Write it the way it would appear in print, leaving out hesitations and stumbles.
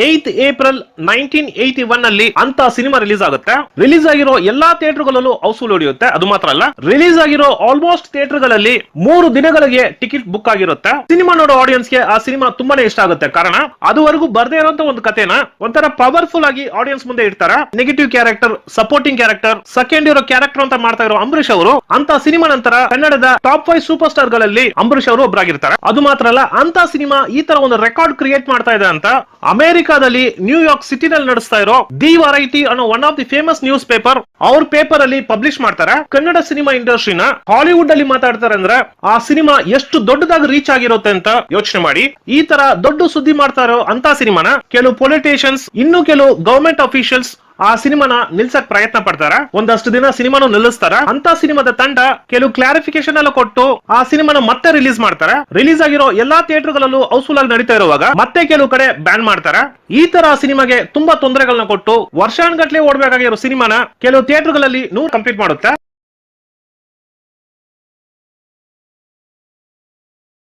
8th April 1981 ಅಲ್ಲಿ ಅಂತ cinema release ಆಗುತ್ತೆ. ರಿಲೀಸ್ ಆಗಿರೋ ಎಲ್ಲಾ ಥಿಯೇಟರ್ಗಳಲ್ಲೂ ಹೌಸ್ಫುಲ್ ಹೊಡೆಯುತ್ತೆ. ಅದು ಮಾತ್ರ ಅಲ್ಲ, ರಿಲೀಸ್ ಆಗಿರೋ ಆಲ್ಮೋಸ್ಟ್ ಥಿಯೇಟರ್ಗಳಲ್ಲಿ 3 ದಿನಗಳಿಗೆ ಟಿಕೆಟ್ ಬುಕ್ ಆಗಿರುತ್ತೆ. ಸಿನಿಮಾ ನೋಡೋ ಆಡಿಯನ್ಸ್ಗೆ ಆ ಸಿನಿಮಾ ತುಂಬಾನೇ ಇಷ್ಟ ಆಗುತ್ತೆ. ಕಾರಣ ಅದುವರೆಗೂ ಬರ್ದೇ ಇರುವಂತ ಒಂದು ಕಥೆನ ಒಂಥರ ಪವರ್ಫುಲ್ ಆಗಿ ಆಡಿಯನ್ಸ್ ಮುಂದೆ ಇಡ್ತಾರೆ. Negative character, supporting character, second ಇರೋ ಕ್ಯಾರೆಕ್ಟರ್ ಅಂತ ಮಾಡ್ತಾ ಇರೋ ಅಂಬರೀಶ್ ಅವರು ಅಂತ ಸಿನಿಮಾ ನಂತರ ಕನ್ನಡದ ಟಾಪ್ 5 ಸೂಪರ್ ಸ್ಟಾರ್ ಗಳಲ್ಲಿ ಅಂಬರೀಶ್ ಅವರು ಒಬ್ಬರಾಗಿರ್ತಾರೆ. ಅದು ಮಾತ್ರ ಅಲ್ಲ, ಅಂತ ಸಿನಿಮಾ ಈ ತರ ಒಂದು ರೆಕಾರ್ಡ್ ಕ್ರಿಯೇಟ್ ಮಾಡ್ತಾ ಇದೆ ಅಂತ ಅಮೆರಿಕಾದಲ್ಲಿ ನ್ಯೂಯಾರ್ಕ್ ಸಿಟಿನಲ್ಲಿ ನಡೆಸ್ತಾ ಇರೋ ದಿ ವೆರೈಟಿ ಅನ್ನೋ one of the famous news paper ಅವ್ರ ಪೇಪರ್ ಅಲ್ಲಿ ಪಬ್ಲಿಷ್ ಮಾಡ್ತಾರೆ. ಕನ್ನಡ ಸಿನಿಮಾ ಇಂಡಸ್ಟ್ರಿನ ಹಾಲಿವುಡ್ ಅಲ್ಲಿ ಮಾತಾಡ್ತಾರೆ ಅಂದ್ರೆ ಆ ಸಿನಿಮಾ ಎಷ್ಟು ದೊಡ್ಡದಾಗಿ ರೀಚ್ ಆಗಿರುತ್ತೆ ಅಂತ ಯೋಚನೆ ಮಾಡಿ. ಈ ತರ ದೊಡ್ಡ ಸುದ್ದಿ ಮಾಡ್ತಾ ಇರೋ ಅಂತ ಸಿನಿಮಾನ ಕೆಲವು ಪೊಲಿಟಿಷಿಯನ್ಸ್, ಇನ್ನು ಕೆಲವು ಗವರ್ಮೆಂಟ್ ಅಫಿಷಿಯಲ್ಸ್ ಆ ಸಿನಿಮಾನ ನಿಲ್ಸಕ್ ಪ್ರಯತ್ನ ಪಡ್ತಾರ. ಒಂದಷ್ಟು ದಿನ ಸಿನಿಮಾನು ನಿಲ್ಲಿಸ್ತಾರ. ಅಂತ ಸಿನಿಮಾದ ತಂಡ ಕೆಲವು ಕ್ಲಾರಿಫಿಕೇಶನ್ ಎಲ್ಲ ಕೊಟ್ಟು ಆ ಸಿನಿಮಾನ ಮತ್ತೆ ರಿಲೀಸ್ ಮಾಡ್ತಾರೆ. ರಿಲೀಸ್ ಆಗಿರೋ ಎಲ್ಲಾ ಥಿಯೇಟರ್ಗಳಲ್ಲೂ ಹೌಸ್ಫುಲ್ ಆಗಿ ನಡೀತಾ ಇರುವಾಗ ಮತ್ತೆ ಕೆಲವು ಕಡೆ ಬ್ಯಾನ್ ಮಾಡ್ತಾರೆ. ಈ ತರ ಸಿನಿಮಾಗೆ ತುಂಬಾ ತೊಂದರೆಗಳನ್ನ ಕೊಟ್ಟು ವರ್ಷಾನ್ಗಟ್ಲೆ ಓಡಬೇಕಾಗಿರೋ ಸಿನಿಮಾನ ಕೆಲವು ಥಿಯೇಟರ್ಗಳಲ್ಲಿ 100 ಕಂಪ್ಲೀಟ್ ಮಾಡುತ್ತೆ.